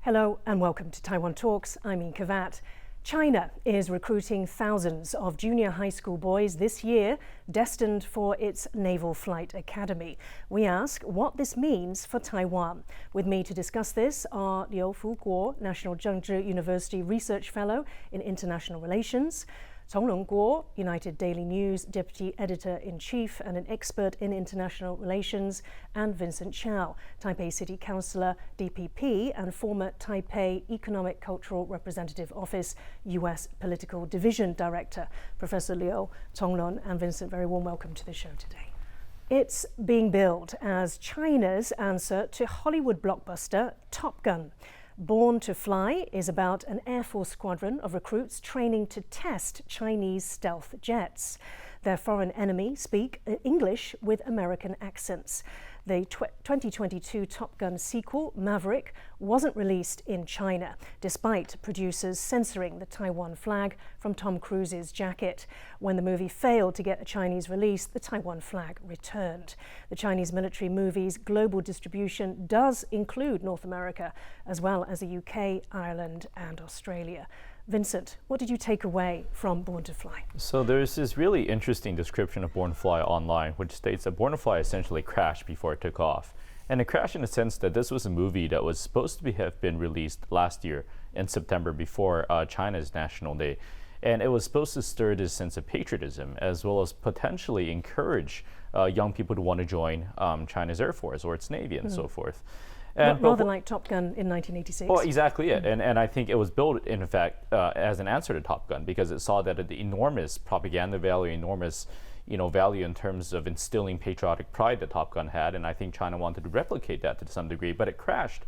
Hello and welcome to Taiwan Talks. I'm Ian Kavat. China is recruiting thousands of junior high school boys this year, destined for its Naval Flight Academy. We ask what this means for Taiwan. With me to discuss this are Liu Fu-kuo, National Chengchi University Research Fellow in International Relations, Guo, United Daily News Deputy Editor-in-Chief and an expert in international relations, and Vincent Chow, Taipei City Councillor, DPP, and former Taipei Economic Cultural Representative Office, U.S. Political Division Director. Professor Liu, Tonglun, and Vincent, very warm welcome to the show today. It's being billed as China's answer to Hollywood blockbuster Top Gun. Born to Fly is about an Air Force squadron of recruits training to test Chinese stealth jets. Their foreign enemy speak English with American accents. The 2022 Top Gun sequel, Maverick, wasn't released in China, despite producers censoring the Taiwan flag from Tom Cruise's jacket. When the movie failed to get a Chinese release, the Taiwan flag returned. The Chinese military movie's global distribution does include North America, as well as the UK, Ireland, and Australia. Vincent, what did you take away from Born to Fly? So there's this really interesting description of Born to Fly online, which states that Born to Fly essentially crashed before it took off. And it crashed in the sense that this was a movie that was supposed to have been released last year in September before China's National Day. And it was supposed to stir this sense of patriotism, as well as potentially encourage young people to want to join China's Air Force or its Navy and so forth. Rather like Top Gun in 1986. Well, exactly it. And I think it was built, in fact, as an answer to Top Gun, because it saw that the enormous propaganda value, enormous value in terms of instilling patriotic pride that Top Gun had. And I think China wanted to replicate that to some degree. But it crashed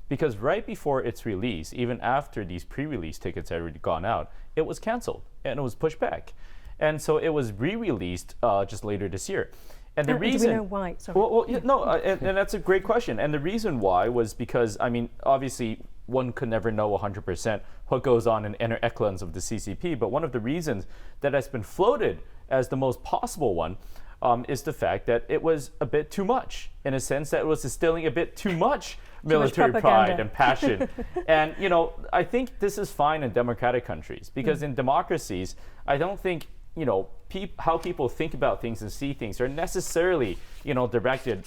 because right before its release, even after these pre-release tickets had already gone out, it was canceled and it was pushed back. And so it was re-released just later this year. And the reason, do we know why? Sorry. And that's a great question. And the reason why was because, obviously, one could never know 100% what goes on in inner echelons of the CCP. But one of the reasons that has been floated as the most possible one is the fact that it was a bit too much, in a sense that it was instilling a bit too much military pride and passion. And, I think this is fine in democratic countries, because in democracies, I don't think how people think about things and see things are necessarily, directed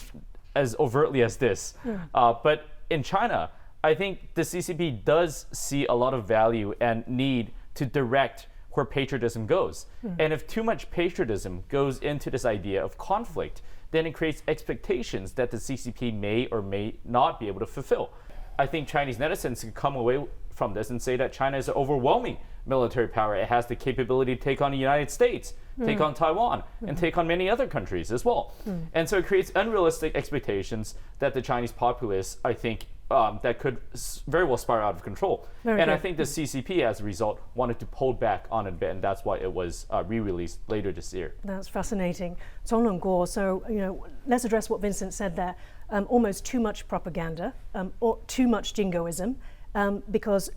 as overtly as this. But in China, I think the CCP does see a lot of value and need to direct where patriotism goes. And if too much patriotism goes into this idea of conflict, then it creates expectations that the CCP may or may not be able to fulfill. I think Chinese netizens can come away from this and say that China is an overwhelming military power. It has the capability to take on the United States, take on Taiwan, and take on many other countries as well. And so it creates unrealistic expectations that the Chinese populace, I think, that could very well spiral out of control. I think the CCP, as a result, wanted to pull back on it a bit, and that's why it was re-released later this year. That's fascinating. Tonglun Guo, so let's address what Vincent said there. Almost too much propaganda, or too much jingoism, because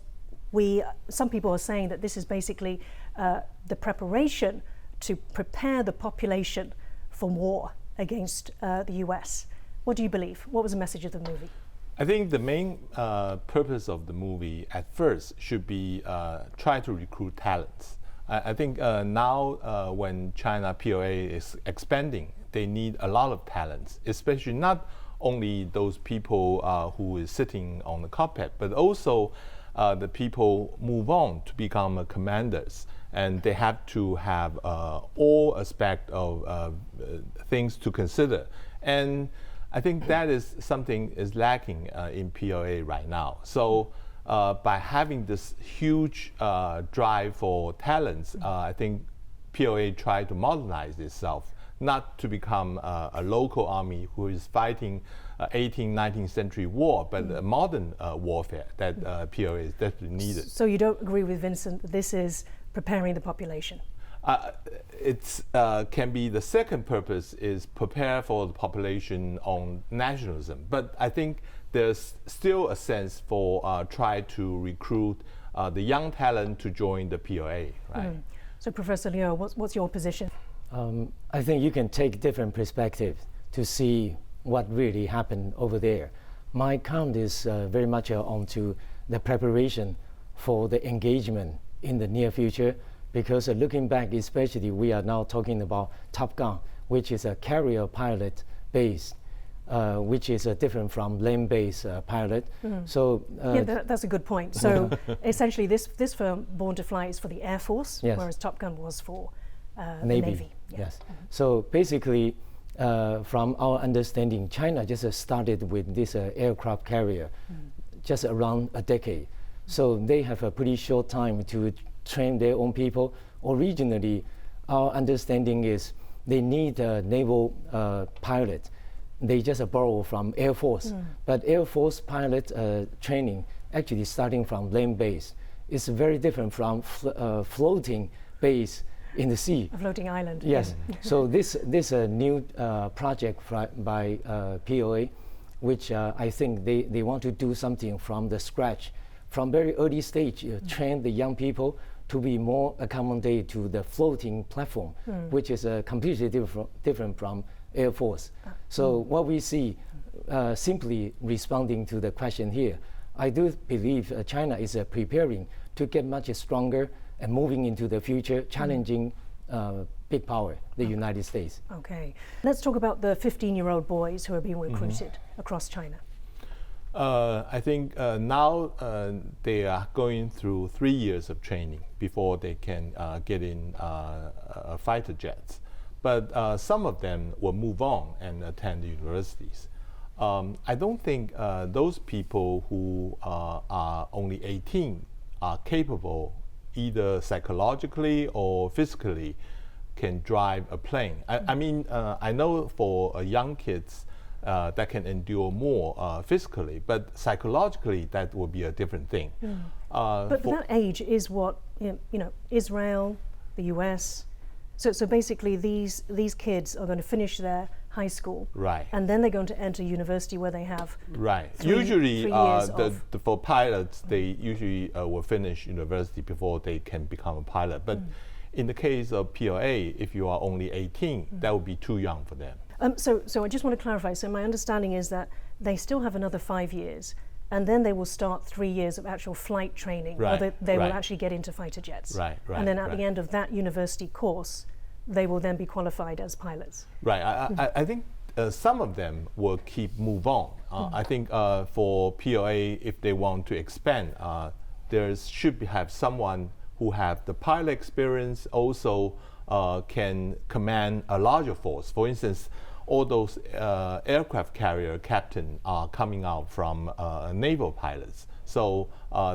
some people are saying that this is basically the preparation to prepare the population for war against the US. What do you believe? What was the message of the movie? I think the main purpose of the movie at first should be try to recruit talents. I think now when China PLA is expanding, they need a lot of talents, especially not only those people who is sitting on the cockpit, but also the people move on to become commanders, and they have to have all aspects of things to consider. And I think that is something is lacking in PLA right now. So by having this huge drive for talents, I think PLA tried to modernize itself, not to become a local army who is fighting 18th, 19th century war, but a modern warfare that PLA is definitely needed. So you don't agree with Vincent that this is preparing the population? It can be the second purpose is prepare for the population on nationalism. But I think there's still a sense for try to recruit the young talent to join the PLA, right? So Professor Liu, what's your position? I think you can take different perspectives to see what really happened over there. My count is very much onto the preparation for the engagement in the near future. Because looking back, especially we are now talking about Top Gun, which is a carrier pilot based, which is different from land-based pilot. So that's a good point. So essentially, this film, Born to Fly, is for the Air Force, yes. whereas Top Gun was for the Navy. Navy. Yeah. Yes. So basically, from our understanding, China just started with this aircraft carrier just around a decade. So they have a pretty short time to train their own people. Originally, our understanding is they need a naval pilot. They just borrow from Air Force. But Air Force pilot training actually starting from land base. It's very different from floating base in the sea. A floating island. Yes. So this new project by POA, which I think they want to do something from the scratch, from very early stage, train the young people to be more accommodated to the floating platform, which is completely different from Air Force. So what we see, simply responding to the question here, I do believe China is preparing to get much stronger and moving into the future, challenging big power, the United States. Okay. Let's talk about the 15-year-old boys who are being recruited across China. I think now they are going through 3 years of training before they can get in fighter jets. But some of them will move on and attend universities. I don't think those people who are only 18 are capable, either psychologically or physically, can drive a plane. I mean, I know for young kids, that can endure more physically, but psychologically that will be a different thing. But that age is what Israel, the US. So basically, these kids are going to finish their high school, right? And then they're going to enter university where they have Usually, 3 years for pilots, they usually will finish university before they can become a pilot. But in the case of PLA, if you are only 18, that would be too young for them. So I just want to clarify. So my understanding is that they still have another 5 years, and then they will start 3 years of actual flight training, or they will actually get into fighter jets. And then at the end of that university course, they will then be qualified as pilots. I think some of them will move on. I think for PLA, if they want to expand, there should have someone who have the pilot experience, also can command a larger force. For instance, all those aircraft carrier captain are coming out from naval pilots. So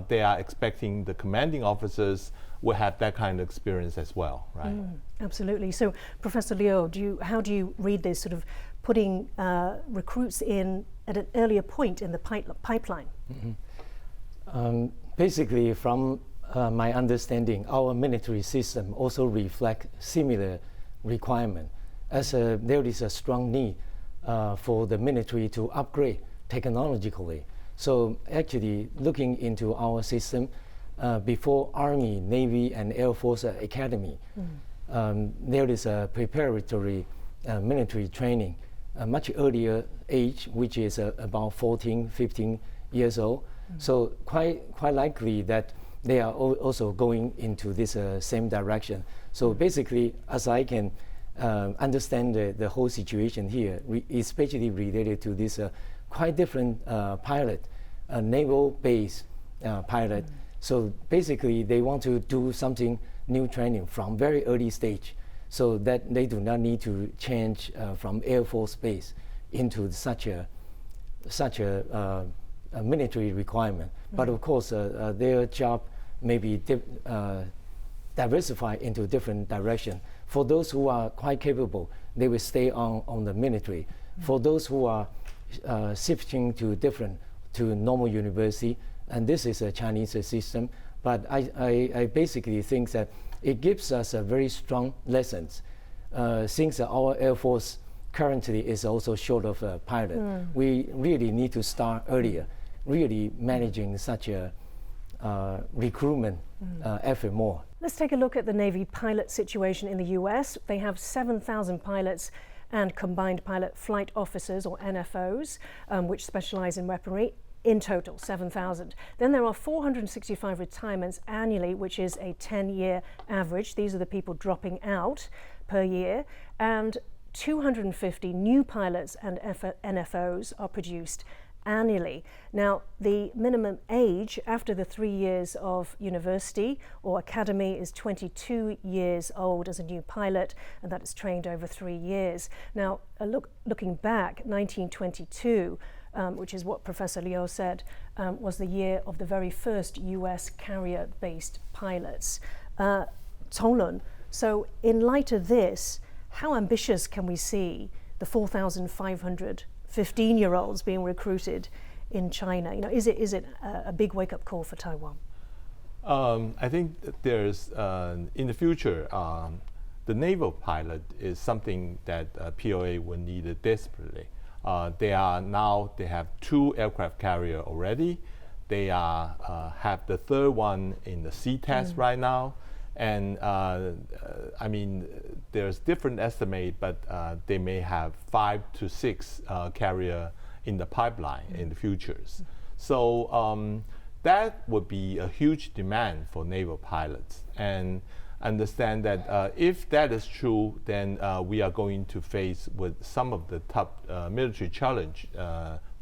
they are expecting the commanding officers will have that kind of experience as well, right? Absolutely. So, Professor Liu, how do you read this, sort of putting recruits in at an earlier point in the pipeline? Basically, from my understanding, our military system also reflects similar requirement, as there is a strong need for the military to upgrade technologically. So actually, looking into our system, before Army, Navy, and Air Force Academy, there is a preparatory military training, a much earlier age, which is about 14, 15 years old. So quite likely that they are also going into this same direction. So basically, as I can understand the whole situation here, especially related to this quite different pilot, a naval-based pilot. So basically, they want to do something new training from very early stage, so that they do not need to change from Air Force base into such a military requirement. But of course, their job may be diversified into different direction. For those who are quite capable, they will stay on the military. For those who are shifting to normal university, and this is a Chinese system, but I basically think that it gives us a very strong lessons. Since our Air Force currently is also short of a pilot, we really need to start earlier, really managing such a recruitment effort more. Let's take a look at the Navy pilot situation in the US. They have 7,000 pilots and combined pilot flight officers, or NFOs, which specialize in weaponry. in total, 7,000. Then there are 465 retirements annually, which is a 10-year average. These are the people dropping out per year. And 250 new pilots and NFOs are produced annually. Now, the minimum age after the 3 years of university or academy is 22 years old as a new pilot, and that is trained over 3 years. Now, looking back, 1922, which is what Professor Liu said, was the year of the very first US carrier-based pilots. Tonglun, so in light of this, how ambitious can we see the 4,500 15-year-olds being recruited in China? You know, is it a big wake-up call for Taiwan? I think that there's in the future, the naval pilot is something that POA will need desperately. They have 2 aircraft carrier already. They have the 3rd one in the sea test right now. And I mean, there's different estimate, but they may have 5 to 6 carrier in the pipeline in the futures. So that would be a huge demand for naval pilots. And understand that if that is true, then we are going to face with some of the top military challenge,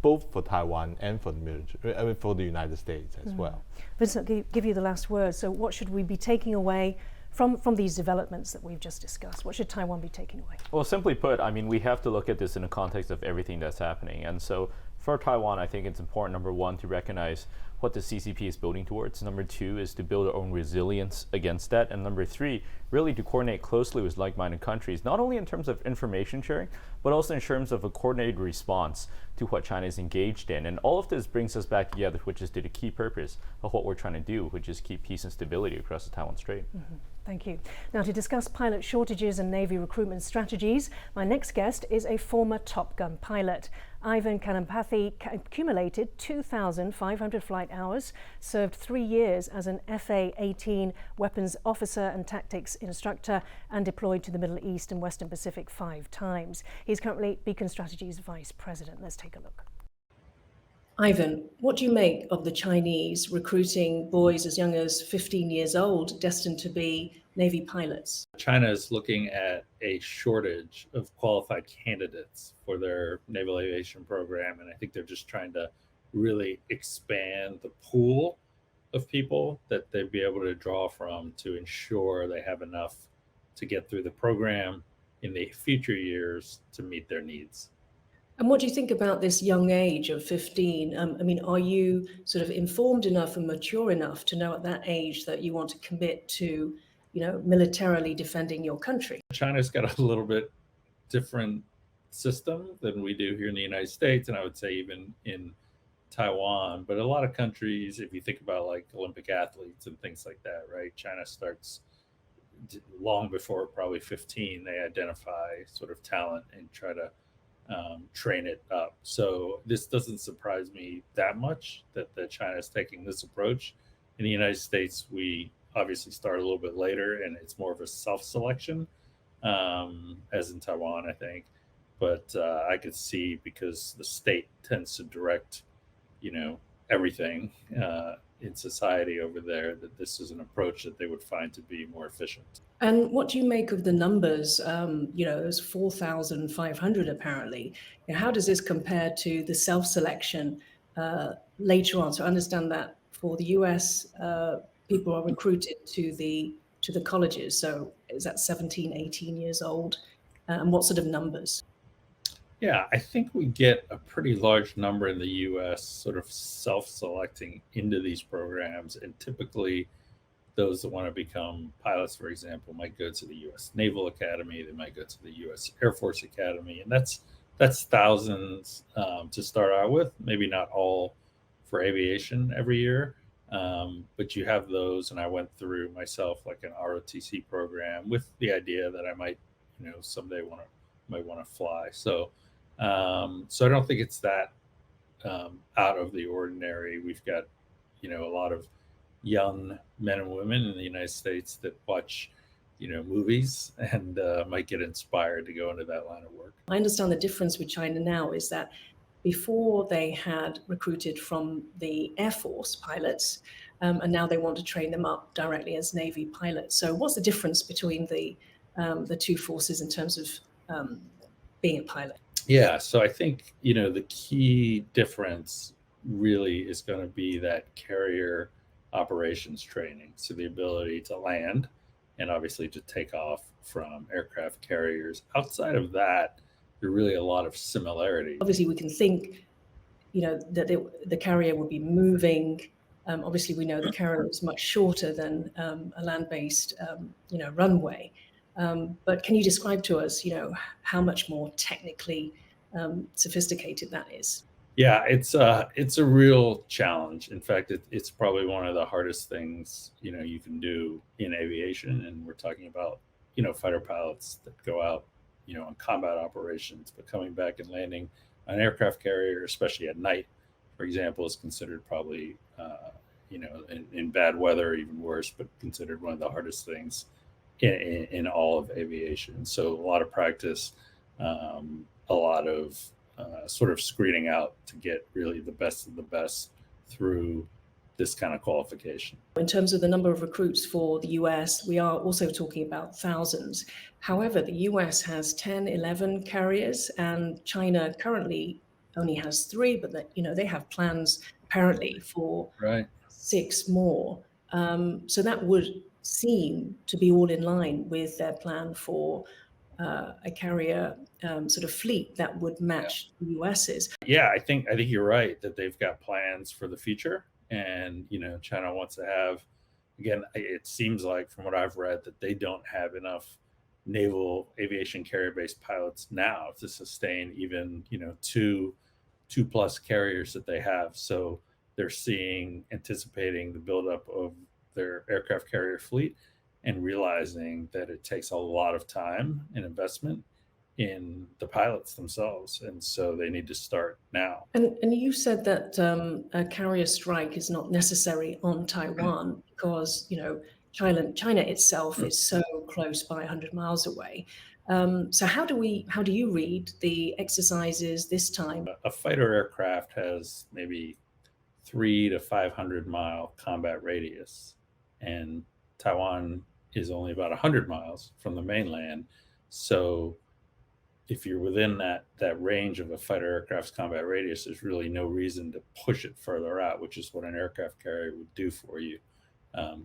both for Taiwan and for the military, for the United States as well. Vincent, give you the last word. So what should we be taking away from these developments that we've just discussed? What should Taiwan be taking away? Well, simply put, I mean, we have to look at this in the context of everything that's happening. And so for Taiwan, I think it's important, number one, to recognize what the CCP is building towards. Number two is to build our own resilience against that. And number three, really to coordinate closely with like-minded countries, not only in terms of information sharing, but also in terms of a coordinated response to what China is engaged in. And all of this brings us back together, which is to the key purpose of what we're trying to do, which is keep peace and stability across the Taiwan Strait. Thank you. Now, to discuss pilot shortages and Navy recruitment strategies, my next guest is a former Top Gun pilot. Ivan Kanapathy accumulated 2,500 flight hours, served 3 years as an FA-18 weapons officer and tactics instructor, and deployed to the Middle East and Western Pacific 5 times. He's currently Beacon Strategy's vice president. Let's take a look. Ivan, what do you make of the Chinese recruiting boys as young as 15 years old destined to be Navy pilots? China is looking at a shortage of qualified candidates for their naval aviation program, and I think they're just trying to really expand the pool of people that they'd be able to draw from to ensure they have enough to get through the program in the future years to meet their needs. And what do you think about this young age of 15? I mean, are you sort of informed enough and mature enough to know at that age that you want to commit to, you know, militarily defending your country? China's got a little bit different system than we do here in the United States, and I would say even in Taiwan. But a lot of countries, if you think about like Olympic athletes and things like that, right? China starts long before probably 15. They identify sort of talent and try to train it up. So this doesn't surprise me that much that China is taking this approach. In the United States, we obviously start a little bit later, and it's more of a self-selection, as in Taiwan, I think. But I could see, because the state tends to direct, you know, everything in society over there, that this is an approach that they would find to be more efficient. And what do you make of the numbers? You know, there's 4,500 apparently. You know, how does this compare to the self-selection later on? So I understand that for the US, people are recruited to the colleges. So is that 17, 18 years old? And what sort of numbers? Yeah, I think we get a pretty large number in the US sort of self-selecting into these programs. And typically those that want to become pilots, for example, might go to the US Naval Academy. They might go to the US Air Force Academy. And that's thousands to start out with, maybe not all for aviation every year. But you have those, and I went through myself like an ROTC program with the idea that I might, you know, someday might want to fly. So I don't think it's that out of the ordinary. We've got, you know, a lot of young men and women in the United States that watch, you know, movies and might get inspired to go into that line of work. I understand the difference with China now is that before they had recruited from the Air Force pilots, and now they want to train them up directly as Navy pilots. So what's the difference between the two forces in terms of being a pilot? Yeah, so I think, the key difference really is going to be that carrier operations training. So the ability to land and obviously to take off from aircraft carriers. Outside of that, there are really a lot of similarities. Obviously, we can think, that the carrier would be moving. Obviously, we know the carrier is much shorter than a land-based, runway. But can you describe to us, how much more technically sophisticated that is? Yeah, it's a real challenge. In fact, it's probably one of the hardest things you can do in aviation. And we're talking about fighter pilots that go out on combat operations, but coming back and landing an aircraft carrier, especially at night, for example, is considered probably in bad weather even worse, but considered one of the hardest things in all of aviation. So a lot of practice, a lot of sort of screening out to get really the best of the best through this kind of qualification. In terms of the number of recruits for the US, we are also talking about thousands. However, the US has 10, 11 carriers, and China currently only has 3, but they have plans apparently for 6 more. So that would seem to be all in line with their plan for a carrier sort of fleet that would match the US's. Yeah, I think you're right that they've got plans for the future, and China wants to have. Again, it seems like from what I've read that they don't have enough naval aviation carrier-based pilots now to sustain even 2+ carriers that they have. So they're anticipating the buildup of their aircraft carrier fleet, and realizing that it takes a lot of time and investment in the pilots themselves. And so they need to start now. And you said that a carrier strike is not necessary on Taiwan because, China itself is so close by 100 miles away. So how do you read the exercises this time? A fighter aircraft has maybe 300 to 500 mile combat radius, and Taiwan is only about 100 miles from the mainland. So if you're within that range of a fighter aircraft's combat radius, there's really no reason to push it further out, which is what an aircraft carrier would do for you,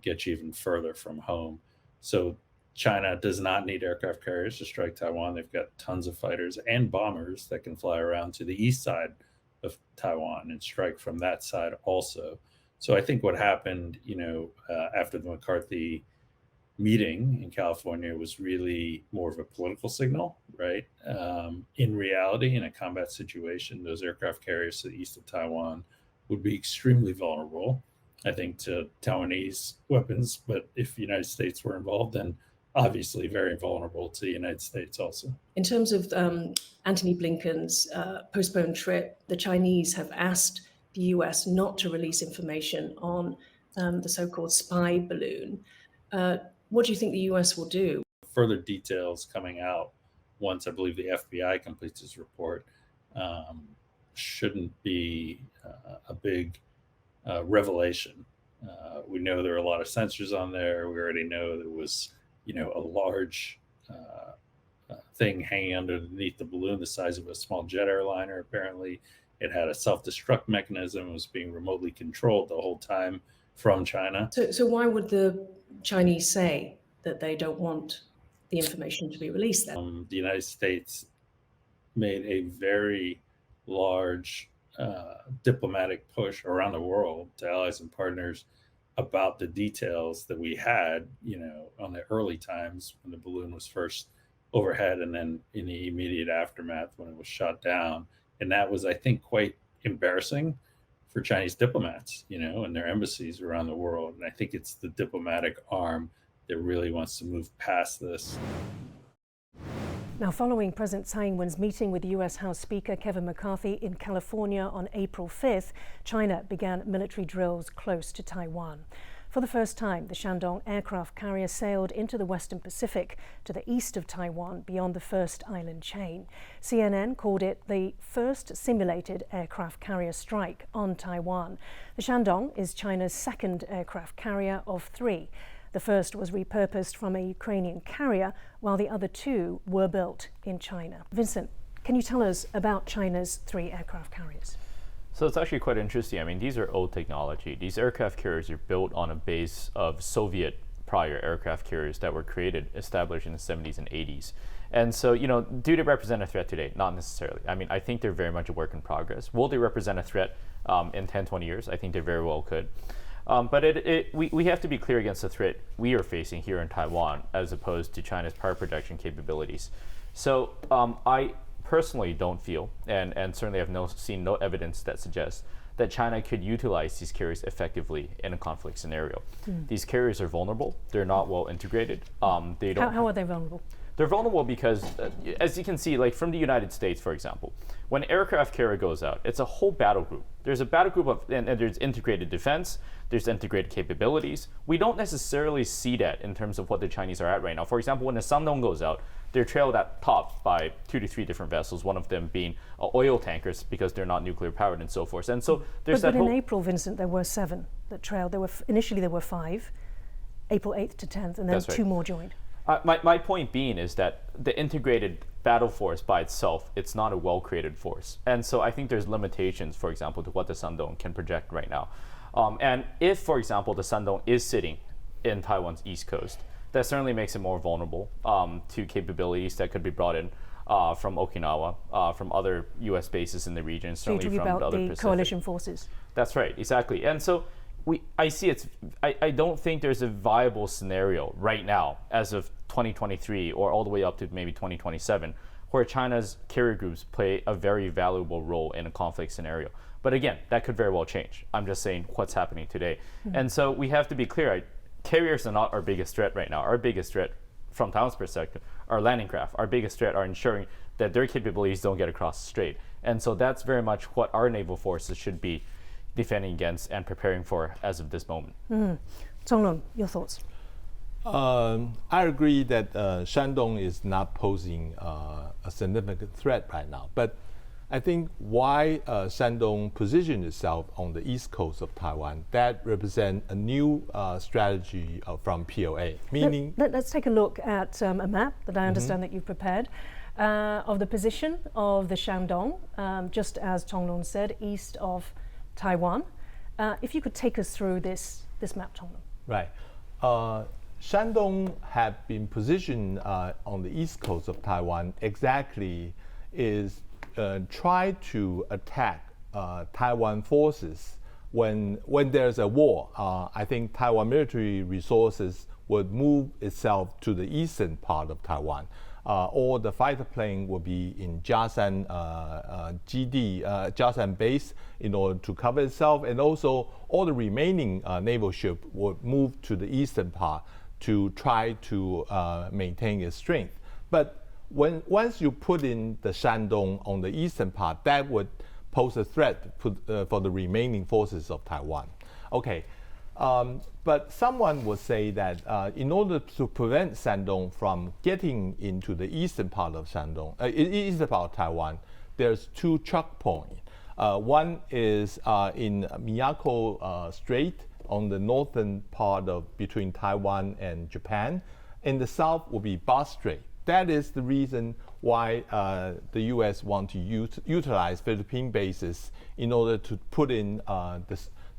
get you even further from home. So China does not need aircraft carriers to strike Taiwan. They've got tons of fighters and bombers that can fly around to the east side of Taiwan and strike from that side also. So I think what happened, after the McCarthy meeting in California was really more of a political signal, right? In reality, in a combat situation, those aircraft carriers to the east of Taiwan would be extremely vulnerable, I think, to Taiwanese weapons. But if the United States were involved, then obviously very vulnerable to the United States also. In terms of Antony Blinken's postponed trip, the Chinese have asked the US not to release information on the so-called spy balloon. What do you think the US will do? Further details coming out once I believe the FBI completes its report shouldn't be a big revelation. We know there are a lot of sensors on there. We already know there was, a large thing hanging underneath the balloon the size of a small jet airliner. Apparently, it had a self-destruct mechanism. It was being remotely controlled the whole time from China. So why would the Chinese say that they don't want the information to be released then? The United States made a very large diplomatic push around the world to allies and partners about the details that we had, on the early times when the balloon was first overhead, and then in the immediate aftermath when it was shot down. And that was, I think, quite embarrassing for Chinese diplomats, and their embassies around the world. And I think it's the diplomatic arm that really wants to move past this. Now, following President Tsai Ing-wen's meeting with US House Speaker Kevin McCarthy in California on April 5th, China began military drills close to Taiwan. For the first time, the Shandong aircraft carrier sailed into the Western Pacific to the east of Taiwan beyond the first island chain. CNN called it the first simulated aircraft carrier strike on Taiwan. The Shandong is China's second aircraft carrier of 3. The first was repurposed from a Ukrainian carrier, while the other 2 were built in China. Vincent, can you tell us about China's 3 aircraft carriers? So it's actually quite interesting. I mean, these are old technology. These aircraft carriers are built on a base of Soviet prior aircraft carriers that were established in the 70s and 80s. And so, do they represent a threat today? Not necessarily. I mean, I think they're very much a work in progress. Will they represent a threat in 10, 20 years? I think they very well could. But we have to be clear against the threat we are facing here in Taiwan as opposed to China's power projection capabilities. So I personally don't feel, and certainly I've seen no evidence that suggests that China could utilize these carriers effectively in a conflict scenario. These carriers are vulnerable. They're not well integrated. They don't. How are they vulnerable? They're vulnerable because, as you can see, like from the United States, for example, when an aircraft carrier goes out, it's a whole battle group. There's a battle group and there's integrated defense, there's integrated capabilities. We don't necessarily see that in terms of what the Chinese are at right now. For example, when the Shandong goes out, they're trailed at top by 2 to 3 different vessels, one of them being oil tankers because they're not nuclear powered and so forth. And so there's but in April, Vincent, there were 7 that trailed. Initially there were 5, April 8th to 10th, and then 2 more joined. My point being is that the integrated battle force by itself, it's not a well-created force. And so I think there's limitations, for example, to what the Shandong can project right now. And if, for example, the Shandong is sitting in Taiwan's east coast, that certainly makes it more vulnerable to capabilities that could be brought in from Okinawa, from other U.S. bases in the region, certainly from about the other the Pacific. coalition forces. That's right, exactly. And so I don't think there's a viable scenario right now as of 2023 or all the way up to maybe 2027 where China's carrier groups play a very valuable role in a conflict scenario. But again, that could very well change. I'm just saying what's happening today. And so we have to be clear, carriers are not our biggest threat right now. Our biggest threat from Taiwan's perspective are landing craft. Our biggest threat are ensuring that their capabilities don't get across the strait. And so that's very much what our naval forces should be defending against and preparing for as of this moment. Zonglun, your thoughts? I agree that Shandong is not posing a significant threat right now. But I think why Shandong positioned itself on the east coast of Taiwan, that represents a new strategy from PLA. Meaning, let's take a look at a map that I understand that you've prepared of the position of the Shandong, just as Zonglun said, east of Taiwan. If you could take us through this map, Zonglun. Right. Shandong had been positioned on the east coast of Taiwan exactly is try to attack Taiwan forces when there's a war. I think Taiwan military resources would move itself to the eastern part of Taiwan. All the fighter plane will be in Jiashan Jiashan base in order to cover itself, and also all the remaining naval ship would move to the eastern part to try to maintain its strength. But once you put in the Shandong on the eastern part, that would pose a threat for the remaining forces of Taiwan. Okay. But someone would say that in order to prevent Shandong from getting into the eastern part of Shandong, eastern part of Taiwan, there's 2 choke points. One is in Miyako Strait on the northern part of between Taiwan and Japan. In the south will be Bass Strait. That is the reason why the U.S. want to utilize Philippine bases in order to put in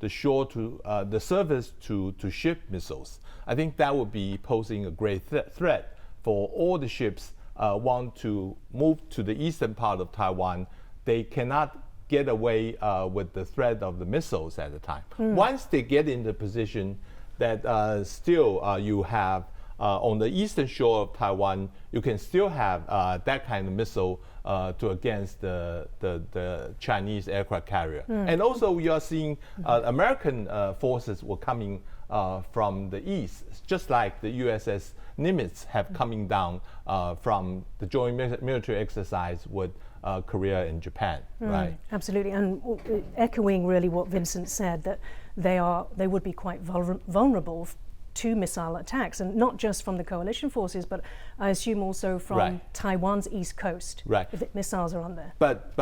the shore to the surface to ship missiles. I think that would be posing a great threat for all the ships want to move to the eastern part of Taiwan. They cannot get away with the threat of the missiles at the time. Once they get in the position that still you have on the eastern shore of Taiwan, you can still have that kind of missile to against the Chinese aircraft carrier. And also we are seeing American forces were coming from the east, just like the USS Nimitz have coming down from the joint military exercise with Korea and Japan, right? Absolutely, and echoing really what Vincent said, that they would be quite vulnerable to missile attacks, and not just from the coalition forces, but I assume also from Taiwan's east coast, if the missiles are on there. But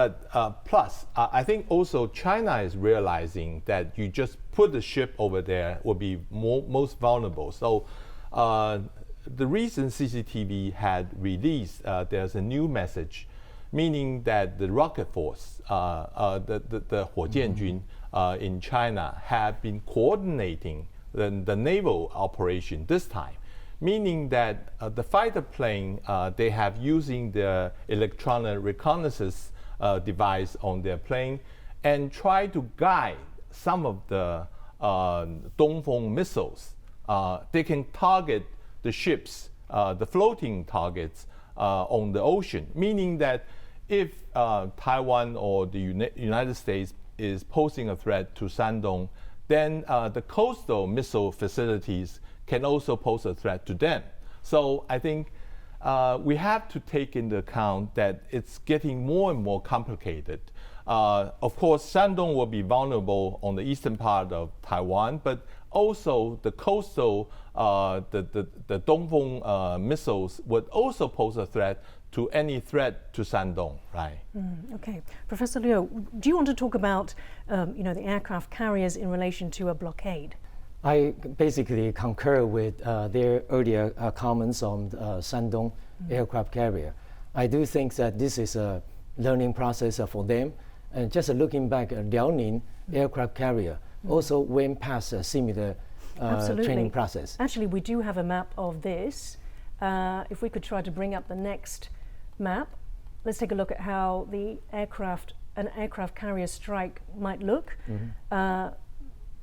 plus, I think also China is realizing that you just put the ship over there will be most vulnerable. So the recent CCTV had released, there's a new message, meaning that the rocket force, the 火箭军 in China have been coordinating the naval operation this time, meaning that the fighter plane, they have using the electronic reconnaissance device on their plane and try to guide some of the Dongfeng missiles. They can target the ships, the floating targets on the ocean, meaning that if Taiwan or the United States is posing a threat to Shandong, then the coastal missile facilities can also pose a threat to them. So I think we have to take into account that it's getting more and more complicated. Of course, Shandong will be vulnerable on the eastern part of Taiwan, but also the coastal, the Dongfeng missiles would also pose a threat to any threat to Shandong, right? Okay, Professor Liu, do you want to talk about the aircraft carriers in relation to a blockade? I basically concur with their earlier comments on Shandong aircraft carrier. I do think that this is a learning process for them. And just looking back, Liaoning aircraft carrier also went past a similar training process. Actually, we do have a map of this. If we could try to bring up the next map, let's take a look at how an aircraft carrier strike might look. I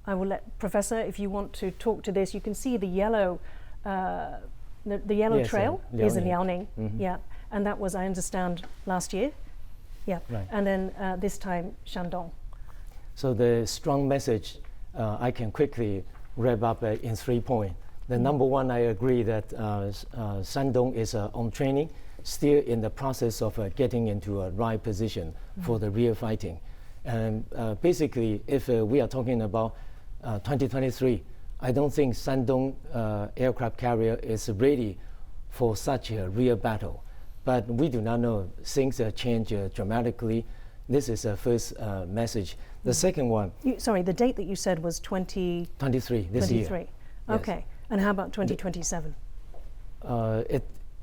will let Professor, if you want to talk to this, you can see the yellow, the yellow trail is in Liaoning, and that was, I understand, last year, and then this time Shandong. So the strong message, I can quickly wrap up in 3 points. The number one, I agree that Shandong is on training, still in the process of getting into a right position for the real fighting. And basically, if we are talking about 2023, I don't think Shandong aircraft carrier is ready for such a real battle. But we do not know. Things change dramatically. This is the first message. The second one. Sorry, the date that you said was 2023 this year. 23. Okay. Yes. And how about 2027?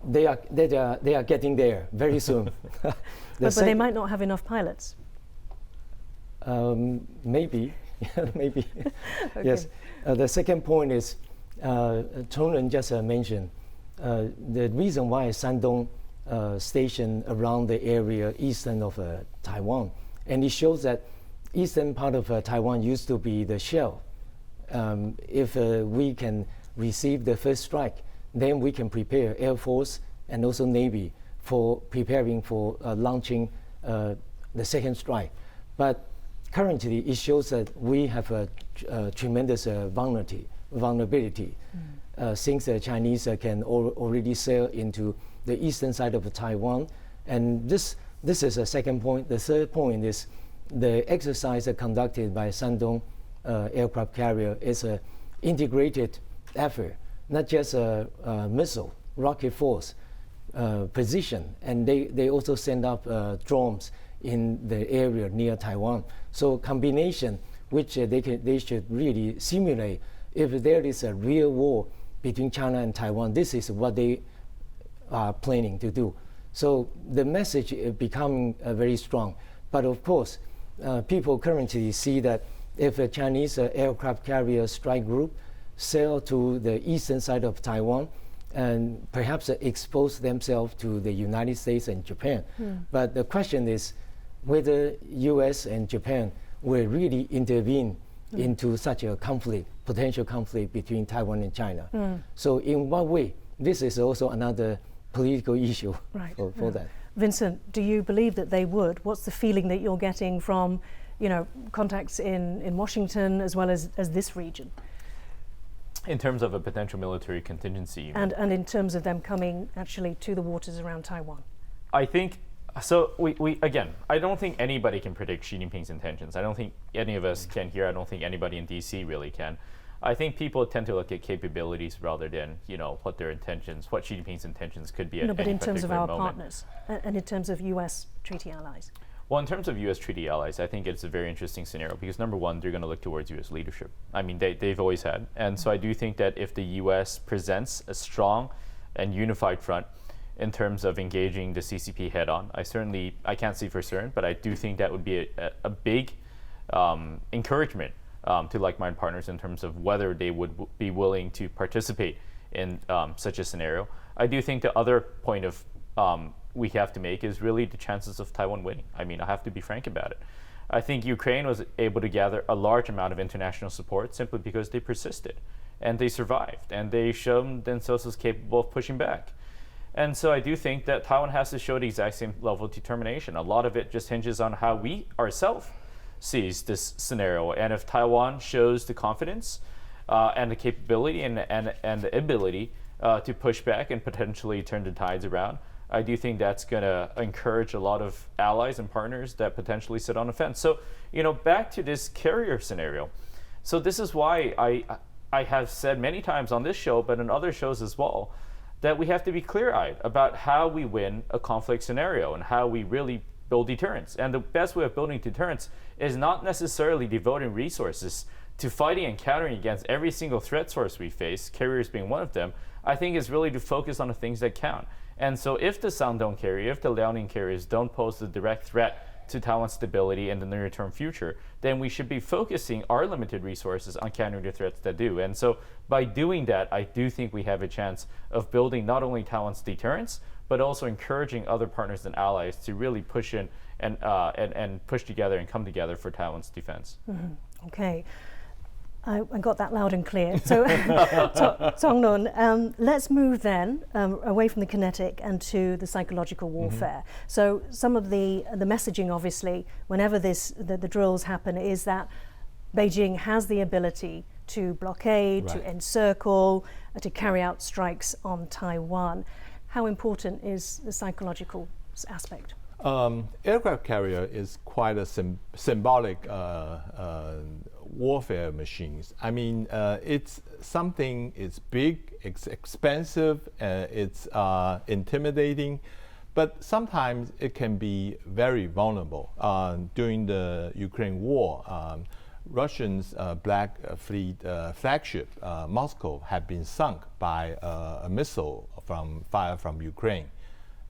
They are getting there very soon. but they might not have enough pilots. Maybe, maybe. Okay. Yes. The second point is, Chongren just mentioned, the reason why Shandong stationed around the area eastern of Taiwan, and it shows that eastern part of Taiwan used to be the shell. If we can receive the first strike, then we can prepare Air Force and also Navy for preparing for launching the second strike. But currently, it shows that we have a tremendous vulnerability since the Chinese can already sail into the eastern side of Taiwan. And this is a second point. The third point is the exercise conducted by Shandong aircraft carrier is an integrated effort, not just a missile, rocket force, position, and they also send up drones in the area near Taiwan. So combination, which they should really simulate if there is a real war between China and Taiwan. This is what they are planning to do. So the message is becoming very strong. But of course, people currently see that if a Chinese aircraft carrier strike group sail to the eastern side of Taiwan and perhaps expose themselves to the United States and Japan. But the question is whether US and Japan will really intervene into such a conflict, potential conflict between Taiwan and China. So in what way? This is also another political issue for that. Vincent, do you believe that they would? What's the feeling that you're getting from, contacts in Washington as well as this region? In terms of a potential military contingency, you mean? And in terms of them coming actually to the waters around Taiwan? I think, so we again, I don't think anybody can predict Xi Jinping's intentions. I don't think any of us can here. I don't think anybody in DC really can. I think people tend to look at capabilities rather than, what their intentions, what Xi Jinping's intentions could be at any particular moment. No, but in terms of our partners and in terms of US treaty allies. Well, in terms of U.S. treaty allies, I think it's a very interesting scenario because number one, they're going to look towards U.S. leadership. I mean, they've always had. And so I do think that if the U.S. presents a strong and unified front in terms of engaging the CCP head on, I can't say for certain, but I do think that would be a big encouragement to like-minded partners in terms of whether they would be willing to participate in such a scenario. I do think the other point of we have to make is really the chances of Taiwan winning. I mean, I have to be frank about it. I think Ukraine was able to gather a large amount of international support simply because they persisted and they survived and they showed themselves as capable of pushing back. And so I do think that Taiwan has to show the exact same level of determination. A lot of it just hinges on how we ourselves sees this scenario. And if Taiwan shows the confidence and the capability and the ability to push back and potentially turn the tides around, I do think that's going to encourage a lot of allies and partners that potentially sit on the fence. So, back to this carrier scenario. So this is why I have said many times on this show, but in other shows as well, that we have to be clear-eyed about how we win a conflict scenario and how we really build deterrence. And the best way of building deterrence is not necessarily devoting resources to fighting and countering against every single threat source we face, carriers being one of them. I think is really to focus on the things that count. And so if the Shandong carrier, if the Liaoning carriers don't pose a direct threat to Taiwan's stability in the near-term future, then we should be focusing our limited resources on countering the threats that do. And so by doing that, I do think we have a chance of building not only Taiwan's deterrence, but also encouraging other partners and allies to really push in and push together and come together for Taiwan's defense. Mm-hmm. Okay. I got that loud and clear. So, Tongnun, let's move then away from the kinetic and to the psychological warfare. Mm-hmm. So, some of the messaging, obviously, whenever the drills happen, is that Beijing has the ability to blockade, to encircle, to carry out strikes on Taiwan. How important is the psychological aspect? Aircraft carrier is quite a symbolic warfare machines. I mean, it's something, it's big, it's expensive, it's intimidating, but sometimes it can be very vulnerable. During the Ukraine war, Russians' Black Fleet flagship, Moscow, had been sunk by a missile fired from Ukraine.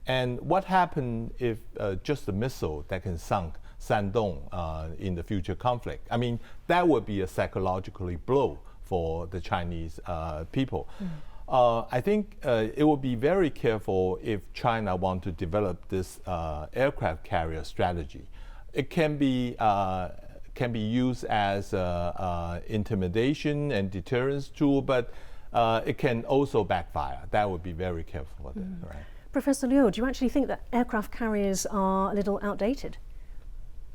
And what happened if just a missile that can sink Shandong in the future conflict? I mean, that would be a psychologically blow for the Chinese people. Mm. I think it would be very careful if China want to develop this aircraft carrier strategy. It can be used as intimidation and deterrence tool, but it can also backfire. That would be very careful with it, right? Professor Liu, do you actually think that aircraft carriers are a little outdated?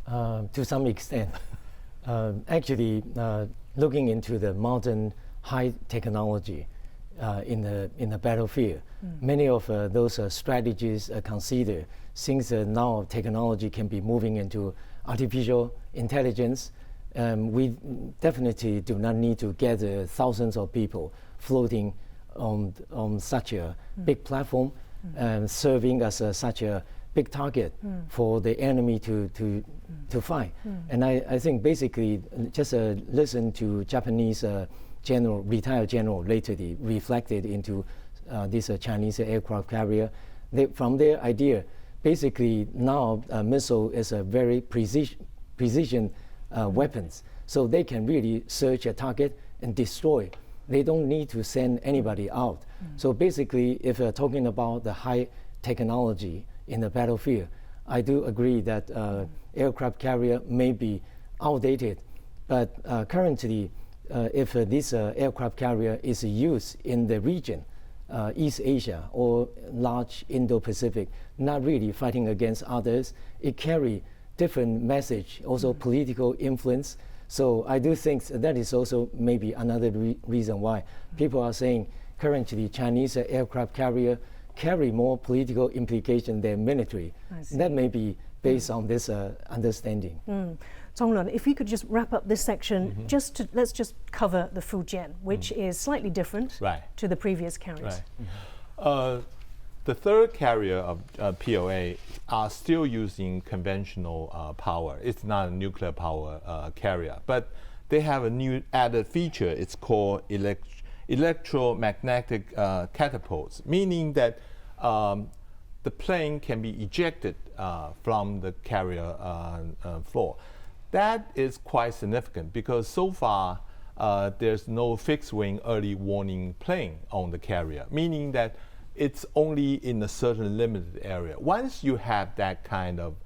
To some extent. Actually, looking into the modern high technology in the battlefield, many of those strategies are considered, since now technology can be moving into artificial intelligence. We definitely do not need to gather thousands of people floating on such a big platform, serving as such a big target for the enemy to fight. And I think basically just listen to Japanese retired general lately reflected into this Chinese aircraft carrier. From their idea, basically now a missile is a very precision weapons, so they can really search a target and destroy. They don't need to send anybody out. So basically, if we're talking about the high technology in the battlefield, I do agree that aircraft carrier may be outdated, but currently, if this aircraft carrier is used in the region, East Asia or large Indo-Pacific, not really fighting against others. It carry different message, also political influence. So I do think that is also maybe another reason why people are saying currently Chinese aircraft carrier carry more political implication than military. That may be based on this understanding. Tonglun, if we could just wrap up this section, let's just cover the Fujian, which is slightly different to the previous carriers. The third carrier of POA are still using conventional power. It's not a nuclear power carrier, but they have a new added feature. It's called electromagnetic catapults, meaning that the plane can be ejected from the carrier floor. That is quite significant because so far there's no fixed wing early warning plane on the carrier, meaning that it's only in a certain limited area. Once you have that kind of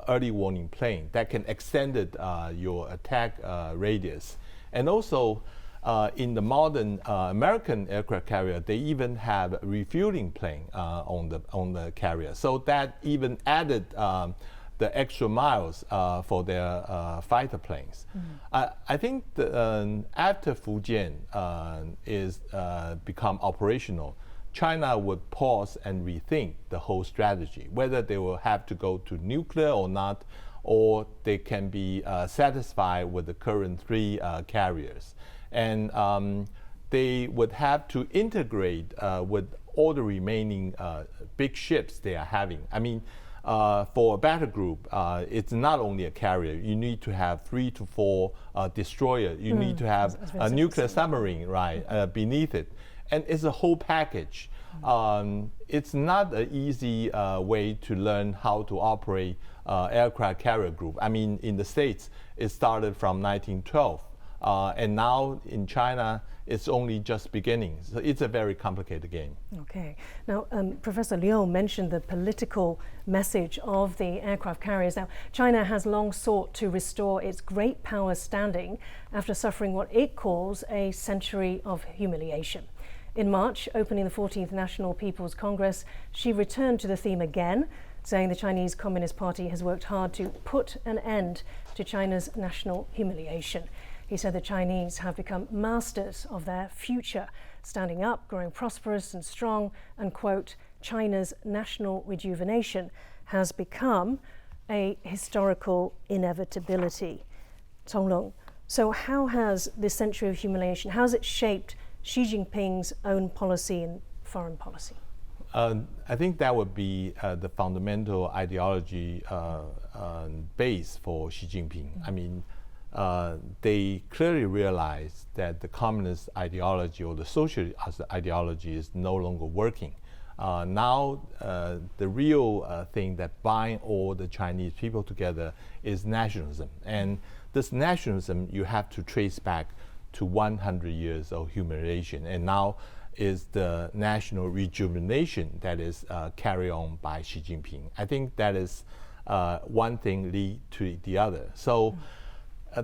early warning plane that can extend your attack radius, and also in the modern American aircraft carrier, they even have a refueling plane on the carrier. So that even added the extra miles for their fighter planes. I think after Fujian is become operational, China would pause and rethink the whole strategy, whether they will have to go to nuclear or not, or they can be satisfied with the current three carriers. And they would have to integrate with all the remaining big ships they are having. I mean, for a battle group, it's not only a carrier. You need to have 3 to 4 destroyers. You need to have a nuclear submarine, beneath it. And it's a whole package. It's not an easy way to learn how to operate aircraft carrier group. I mean, in the States, it started from 1912. And now in China, it's only just beginning. So it's a very complicated game. Okay. Now, Professor Liu mentioned the political message of the aircraft carriers. Now, China has long sought to restore its great power standing after suffering what it calls a century of humiliation. In March, opening the 14th National People's Congress, she returned to the theme again, saying the Chinese Communist Party has worked hard to put an end to China's national humiliation. He said the Chinese have become masters of their future, standing up, growing prosperous and strong, and, quote, China's national rejuvenation has become a historical inevitability. Tonglun, so how has this century of humiliation, how has it shaped Xi Jinping's own policy and foreign policy? I think that would be the fundamental ideology base for Xi Jinping. I mean, they clearly realize that the communist ideology or the socialist ideology is no longer working. Now, the real thing that binds all the Chinese people together is nationalism. And this nationalism you have to trace back to 100 years of humiliation. And now is the national rejuvenation that is carried on by Xi Jinping. I think that is one thing lead to the other. So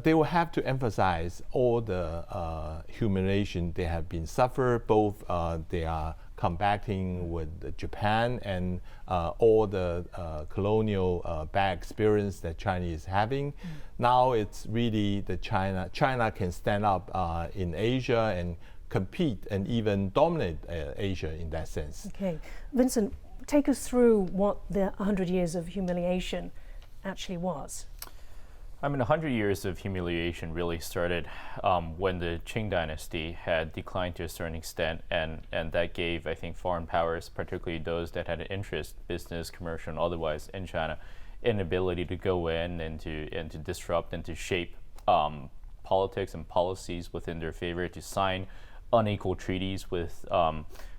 they will have to emphasize all the humiliation they have been suffered, both they are combating with Japan and all the colonial bad experience that China is having. Now it's really the China can stand up in Asia and compete and even dominate Asia in that sense. Okay. Vincent, take us through what the 100 years of humiliation actually was. I mean, 100 years of humiliation really started when the Qing dynasty had declined to a certain extent, and that gave, I think, foreign powers, particularly those that had an interest, business, commercial, and otherwise, in China, an ability to go in and to disrupt and to shape politics and policies within their favor, to sign unequal treaties with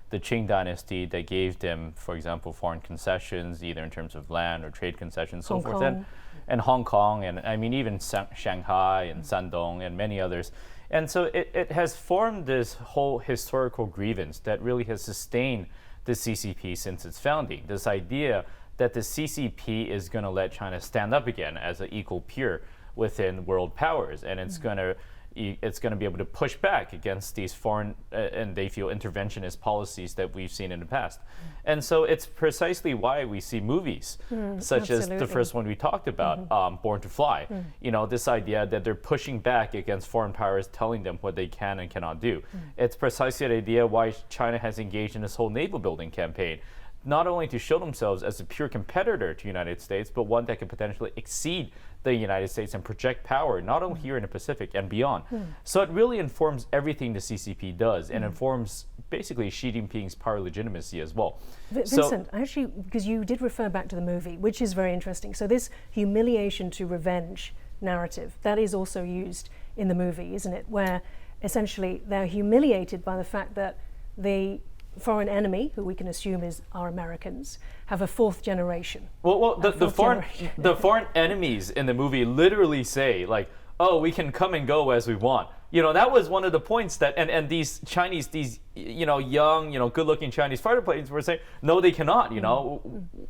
the Qing dynasty that gave them, for example, foreign concessions, either in terms of land or trade concessions, so forth. And Hong Kong, and I mean even Shanghai and Shandong and many others. And so it has formed this whole historical grievance that really has sustained the CCP since its founding. This idea that the CCP is going to let China stand up again as an equal peer within world powers, and it's going to, it's going to be able to push back against these foreign and they feel interventionist policies that we've seen in the past. And so it's precisely why we see movies such as the first one we talked about, Born to Fly. You know, this idea that they're pushing back against foreign powers, telling them what they can and cannot do. It's precisely the idea why China has engaged in this whole naval building campaign, not only to show themselves as a pure competitor to the United States, but one that could potentially exceed the United States and project power, not only here in the Pacific and beyond. So it really informs everything the CCP does and informs basically Xi Jinping's power legitimacy as well. Vincent, actually, because you did refer back to the movie, which is very interesting. So this humiliation to revenge narrative, that is also used in the movie, isn't it? Where essentially they're humiliated by the fact that the foreign enemy, who we can assume is our Americans, have a fourth generation. Well, the foreign enemies in the movie literally say, like, oh, we can come and go as we want. You know, that was one of the points that, and these Chinese, these, you know, young, you know, good-looking Chinese fighter planes were saying, no, they cannot, you know,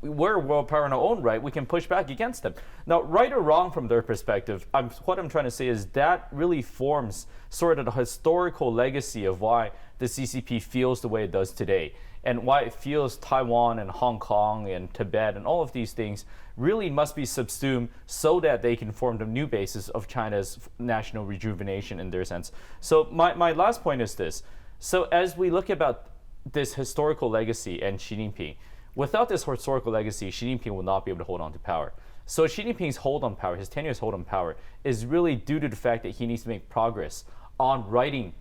we're a world power in our own right, we can push back against them. Now, right or wrong from their perspective, what I'm trying to say is that really forms sort of the historical legacy of why the CCP feels the way it does today, and why it feels Taiwan and Hong Kong and Tibet and all of these things really must be subsumed so that they can form the new basis of China's national rejuvenation in their sense. So my last point is this. So as we look about this historical legacy and Xi Jinping, without this historical legacy, Xi Jinping will not be able to hold on to power. So Xi Jinping's hold on power, his tenuous hold on power, is really due to the fact that he needs to make progress on righting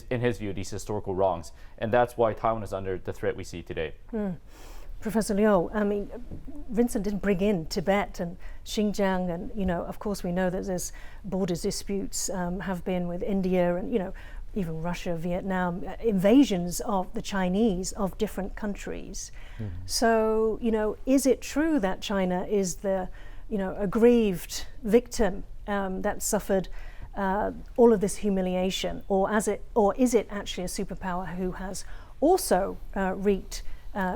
in his view, these historical wrongs. And that's why Taiwan is under the threat we see today. Professor Liu, I mean, Vincent didn't bring in Tibet and Xinjiang, and, you know, of course we know that there's border disputes have been with India and, you know, even Russia, Vietnam, invasions of the Chinese of different countries. So, you know, is it true that China is the, you know, aggrieved victim that suffered all of this humiliation, or is it actually a superpower who has also wreaked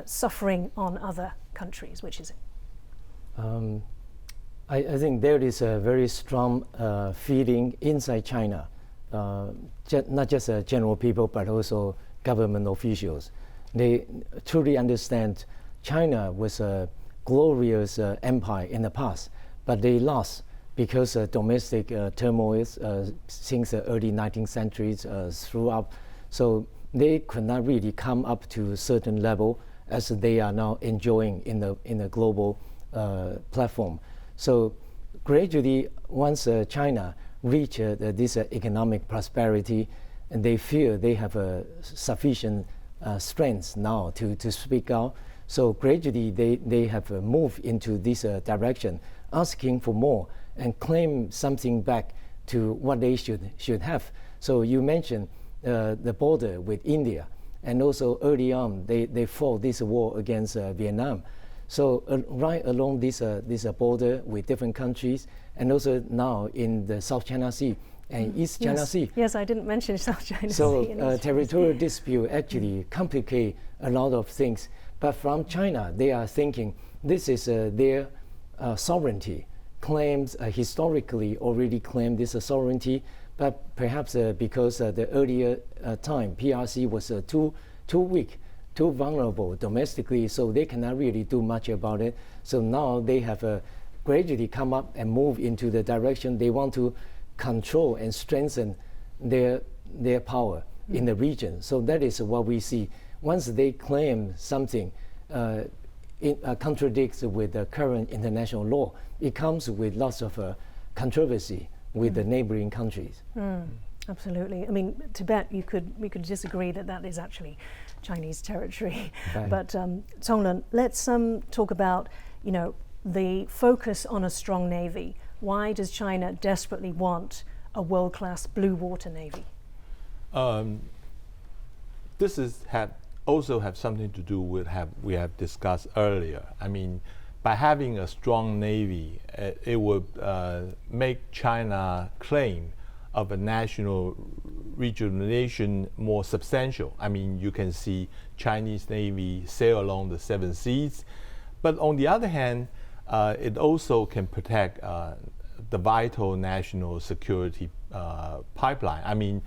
suffering on other countries? Which is it? I think there is a very strong feeling inside China, not just general people, but also government officials. They truly understand China was a glorious empire in the past, but they lost because domestic turmoil since the early 19th century throughout. So they could not really come up to a certain level as they are now enjoying in the global platform. So gradually, once China reach this economic prosperity, and they feel they have sufficient strength now to speak out. So gradually, they have moved into this direction, asking for more and claim something back to what they should have. So you mentioned the border with India, and also early on they fought this war against Vietnam. So right along this border with different countries, and also now in the South China Sea and East China Sea. Yes, I didn't mention South China Sea. So territorial dispute actually complicate a lot of things. But from China, they are thinking this is their sovereignty. Claims historically already claimed this sovereignty, but perhaps because the earlier time PRC was too weak, too vulnerable domestically, so they cannot really do much about it. So now they have gradually come up and move into the direction they want to control and strengthen their power in the region. So that is what we see. Once they claim something it contradicts with the current international law, it comes with lots of controversy with the neighboring countries. Absolutely. I mean, Tibet, we could disagree that is actually Chinese territory. Right. But Tonglin, let's talk about, you know, the focus on a strong navy. Why does China desperately want a world-class blue water navy? This also have something to do with we have discussed earlier. I mean, by having a strong navy, it would make China claim of a national rejuvenation more substantial. I mean, you can see Chinese Navy sail along the 7 seas, but on the other hand, it also can protect the vital national security pipeline. I mean,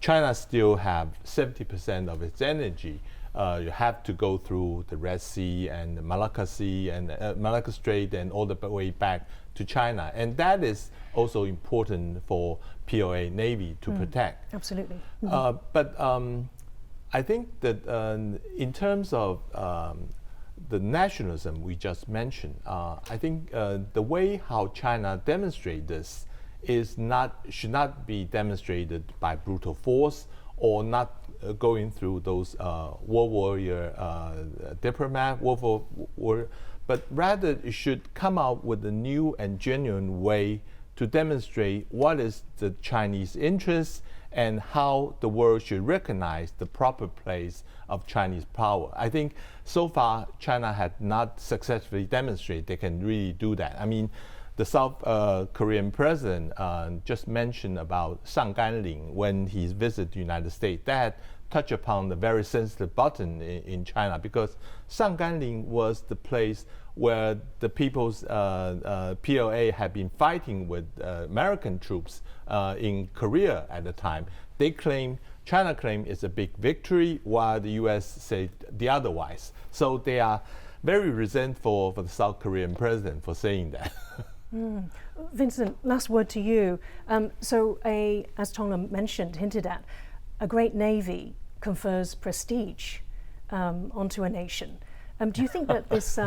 China still have 70% of its energy. You have to go through the Red Sea and the Malacca Sea and Malacca Strait and all the way back to China. And that is also important for PLA Navy to protect. Absolutely. But I think that in terms of the nationalism we just mentioned, I think the way how China demonstrates this should not be demonstrated by brutal force or not going through those war warrior diplomat, but rather it should come out with a new and genuine way to demonstrate what is the Chinese interest and how the world should recognize the proper place of Chinese power. I think so far China had not successfully demonstrated they can really do that. I mean, the South Korean president just mentioned about Shang Ganling when he visited the United States. That touched upon the very sensitive button in China, because Shang Ganling was the place where the people's PLA had been fighting with American troops in Korea at the time. China claimed it's a big victory, while the US said the otherwise. So they are very resentful for the South Korean president for saying that. Vincent, last word to you. As Tonglen mentioned, hinted at, a great navy confers prestige onto a nation. Do you think that this,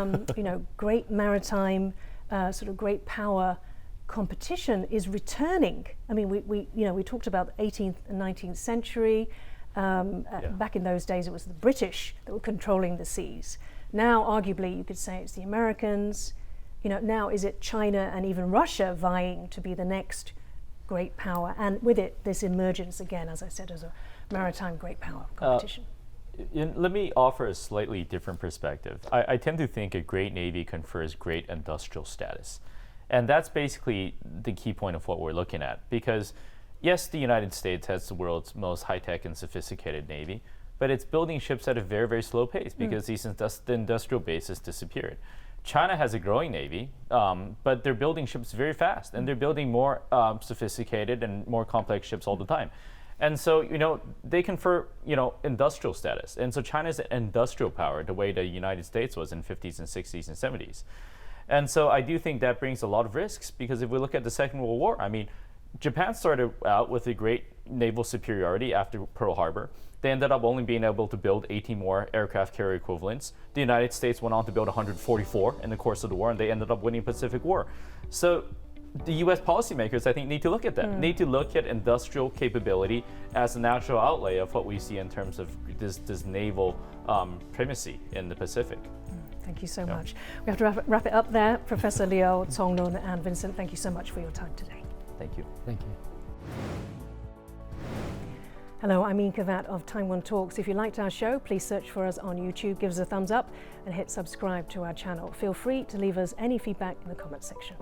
great maritime, sort of great power competition is returning? I mean, we talked about the 18th and 19th century. Back in those days, it was the British that were controlling the seas. Now, arguably, you could say it's the Americans. Now is it China and even Russia vying to be the next great power, and with it, this emergence again, as I said, as a maritime great power competition? Let me offer a slightly different perspective. I tend to think a great navy confers great industrial status. And that's basically the key point of what we're looking at. Because yes, the United States has the world's most high-tech and sophisticated navy, but it's building ships at a very, very slow pace because the industrial base has disappeared. China has a growing navy, but they're building ships very fast, and they're building more sophisticated and more complex ships all the time. And so, they confer, industrial status. And so China's an industrial power the way the United States was in 50s and 60s and 70s. And so I do think that brings a lot of risks, because if we look at the Second World War, I mean, Japan started out with a great naval superiority after Pearl Harbor. They ended up only being able to build 18 more aircraft carrier equivalents. The United States went on to build 144 in the course of the war, and they ended up winning the Pacific War. So the US policymakers, I think, need to look at that, need to look at industrial capability as a natural outlay of what we see in terms of this naval primacy in the Pacific. Thank you so much. We have to wrap it up there. Professor Liu, Tonglen, and Vincent, thank you so much for your time today. Thank you. Thank you. Hello, I'm Ivan Kanapathy of Taiwan Talks. If you liked our show, please search for us on YouTube, give us a thumbs up, and hit subscribe to our channel. Feel free to leave us any feedback in the comments section.